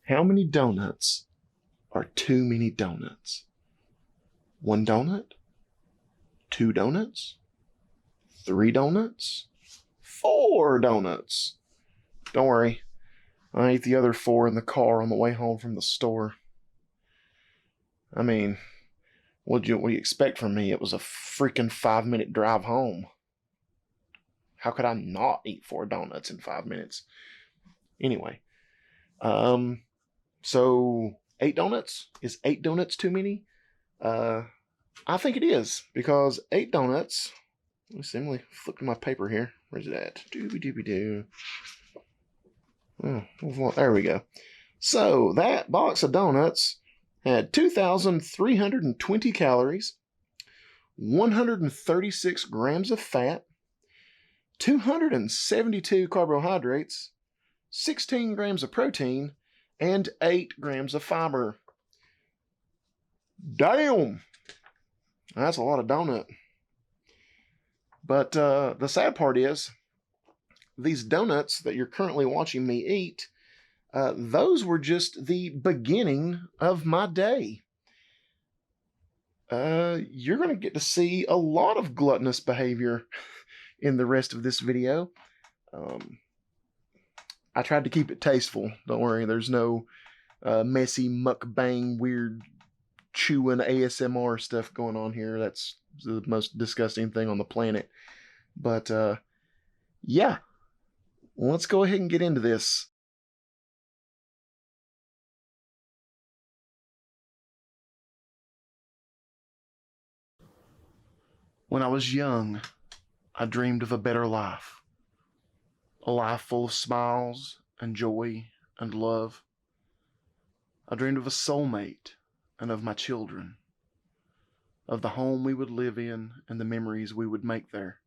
How many donuts are too many donuts? One donut? Two donuts? Three donuts? Four donuts? Don't worry, I ate the other four in the car on the way home from the store. I mean, what do you expect from me? It was a freaking 5 minute drive home. How could I not eat four donuts in 5 minutes? Anyway, so 8 donuts? Is 8 donuts too many? I think it is, because 8 donuts. Let me see, let me flip to my paper here. Where's it at? Doobie doobie doo. Oh, well, there we go. So that box of donuts had 2,320 calories, 136 grams of fat, 272 carbohydrates, 16 grams of protein, and 8 grams of fiber. Damn! That's a lot of donut. But the sad part is, these donuts that you're currently watching me eat, those were just the beginning of my day. You're going to get to see a lot of gluttonous behavior in the rest of this video. I tried to keep it tasteful. Don't worry, there's no messy mukbang, weird chewing ASMR stuff going on here. That's the most disgusting thing on the planet. But yeah, let's go ahead and get into this. When I was young, I dreamed of a better life. A life full of smiles and joy and love. I dreamed of a soulmate and of my children, of the home we would live in and the memories we would make there.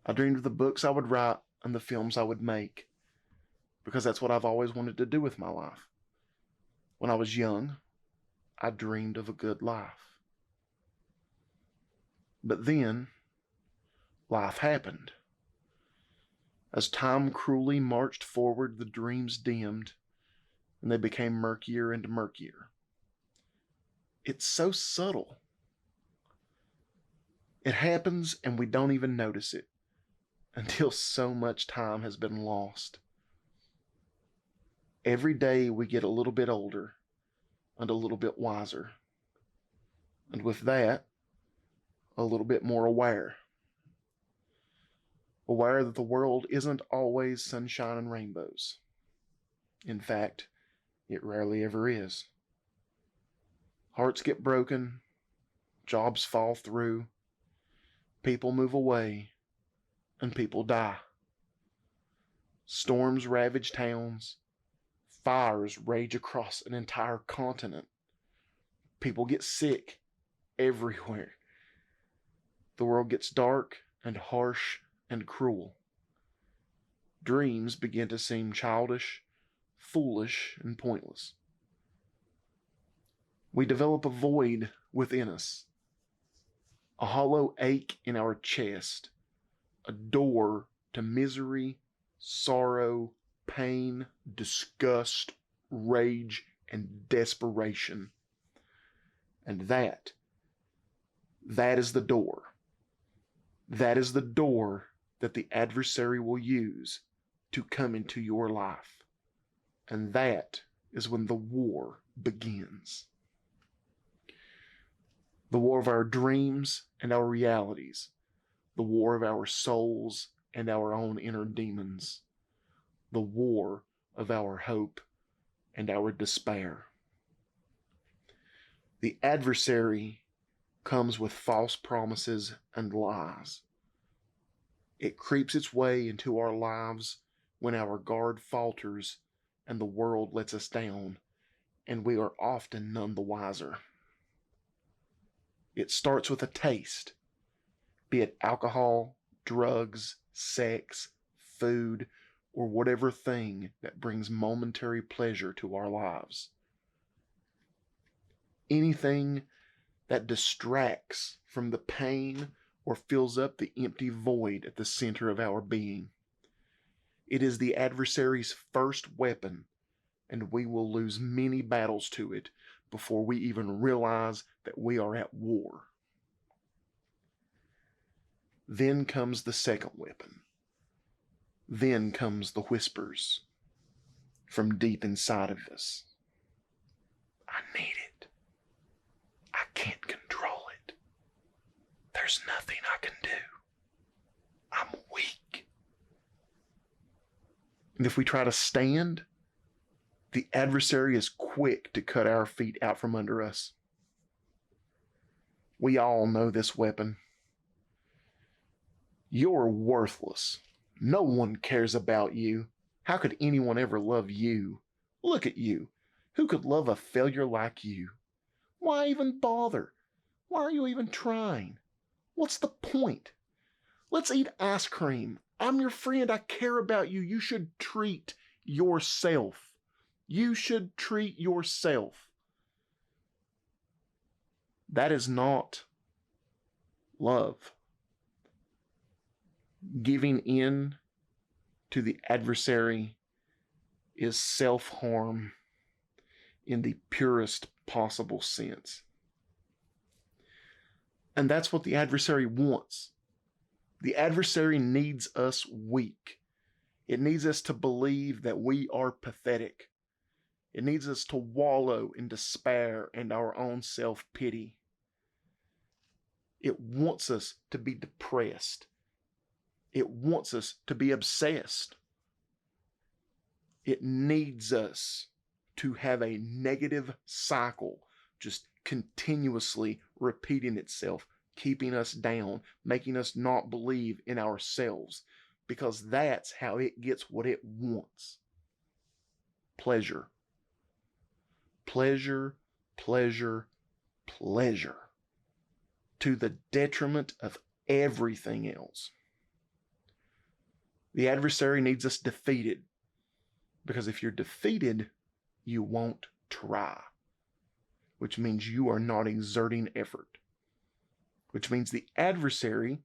I dreamed of the books I would write and the films I would make, because that's what I've always wanted to do with my life. When I was young, I dreamed of a good life. But then, life happened. As time cruelly marched forward, the dreams dimmed, and they became murkier and murkier. It's so subtle. It happens and we don't even notice it until so much time has been lost. Every day we get a little bit older and a little bit wiser. And with that, a little bit more aware. Aware that the world isn't always sunshine and rainbows. In fact, it rarely ever is. Hearts get broken, jobs fall through, people move away, and people die. Storms ravage towns, fires rage across an entire continent. People get sick everywhere. The world gets dark and harsh and cruel. Dreams begin to seem childish, foolish, and pointless. We develop a void within us, a hollow ache in our chest, a door to misery, sorrow, pain, disgust, rage, and desperation. And that is the door. That is the door that the adversary will use to come into your life. And that is when the war begins. The war of our dreams and our realities. The war of our souls and our own inner demons. The war of our hope and our despair. The adversary comes with false promises and lies. It creeps its way into our lives when our guard falters and the world lets us down, and we are often none the wiser. It starts with a taste, be it alcohol, drugs, sex, food, or whatever thing that brings momentary pleasure to our lives. Anything that distracts from the pain or fills up the empty void at the center of our being. It is the adversary's first weapon and we will lose many battles to it before we even realize that we are at war. Then comes the second weapon. Then comes the whispers from deep inside of us. I need it. I can't control it. There's nothing I can do. I'm weak. And if we try to stand, the adversary is quick to cut our feet out from under us. We all know this weapon. You're worthless. No one cares about you. How could anyone ever love you? Look at you. Who could love a failure like you? Why even bother? Why are you even trying? What's the point? Let's eat ice cream. I'm your friend. I care about you. You should treat yourself. You should treat yourself. That is not love. Giving in to the adversary is self-harm in the purest possible sense. And that's what the adversary wants. The adversary needs us weak. It needs us to believe that we are pathetic. It needs us to wallow in despair and our own self-pity. It wants us to be depressed. It wants us to be obsessed. It needs us to have a negative cycle just continuously repeating itself, keeping us down, making us not believe in ourselves, because that's how it gets what it wants. Pleasure. Pleasure, pleasure, pleasure, to the detriment of everything else. The adversary needs us defeated, because if you're defeated, you won't try, which means you are not exerting effort, which means the adversary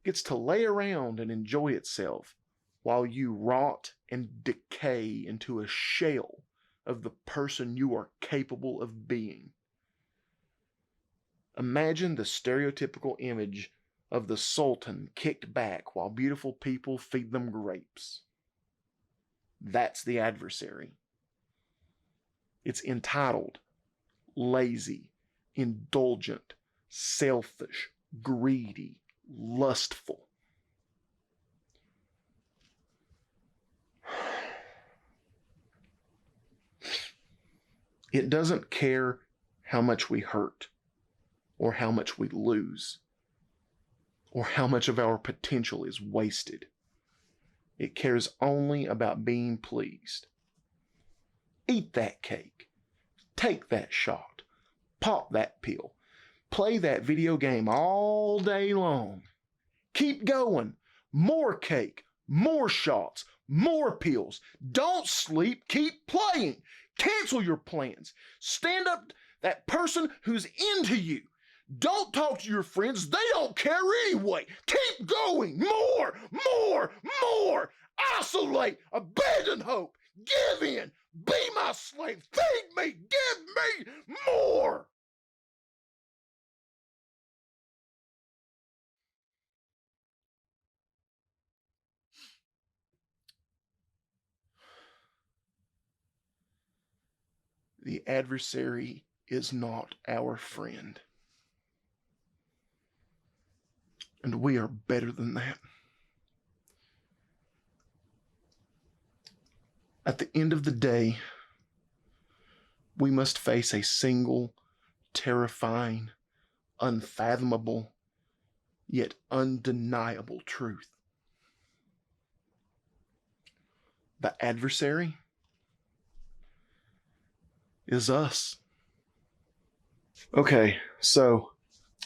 gets to lay around and enjoy itself while you rot and decay into a shell of the person you are capable of being. Imagine the stereotypical image of the Sultan kicked back while beautiful people feed them grapes. That's the adversary. It's entitled, lazy, indulgent, selfish, greedy, lustful. It doesn't care how much we hurt, or how much we lose, or how much of our potential is wasted. It cares only about being pleased. Eat that cake. Take that shot. Pop that pill. Play that video game all day long. Keep going. More cake. More shots. More pills. Don't sleep. Keep playing. Cancel your plans. Stand up to that person who's into you. Don't talk to your friends. They don't care anyway. Keep going. More, more, more. Isolate. Abandon hope. Give in. Be my slave. Feed me. Give me more. The adversary is not our friend. And we are better than that. At the end of the day, we must face a single, terrifying, unfathomable, yet undeniable truth. The adversary is us. Okay, so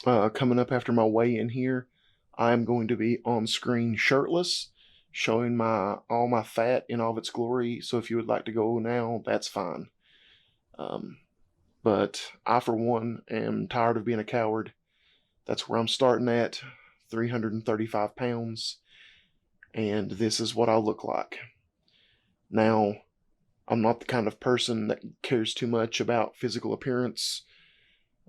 coming up after my weigh-in here, I'm going to be on screen shirtless, showing all my fat in all of its glory. So if you would like to go now, that's fine. But I, for one, am tired of being a coward. That's where I'm starting at, 335 pounds. And this is what I look like. Now, I'm not the kind of person that cares too much about physical appearance.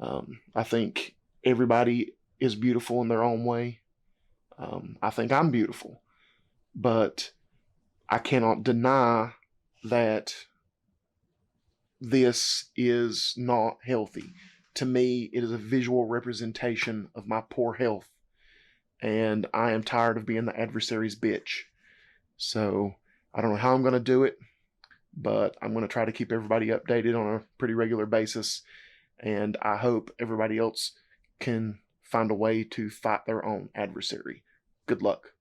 I think everybody is beautiful in their own way. I think I'm beautiful, but I cannot deny that this is not healthy. To me, it is a visual representation of my poor health, and I am tired of being the adversary's bitch. So I don't know how I'm going to do it, but I'm going to try to keep everybody updated on a pretty regular basis, and I hope everybody else can find a way to fight their own adversary. Good luck.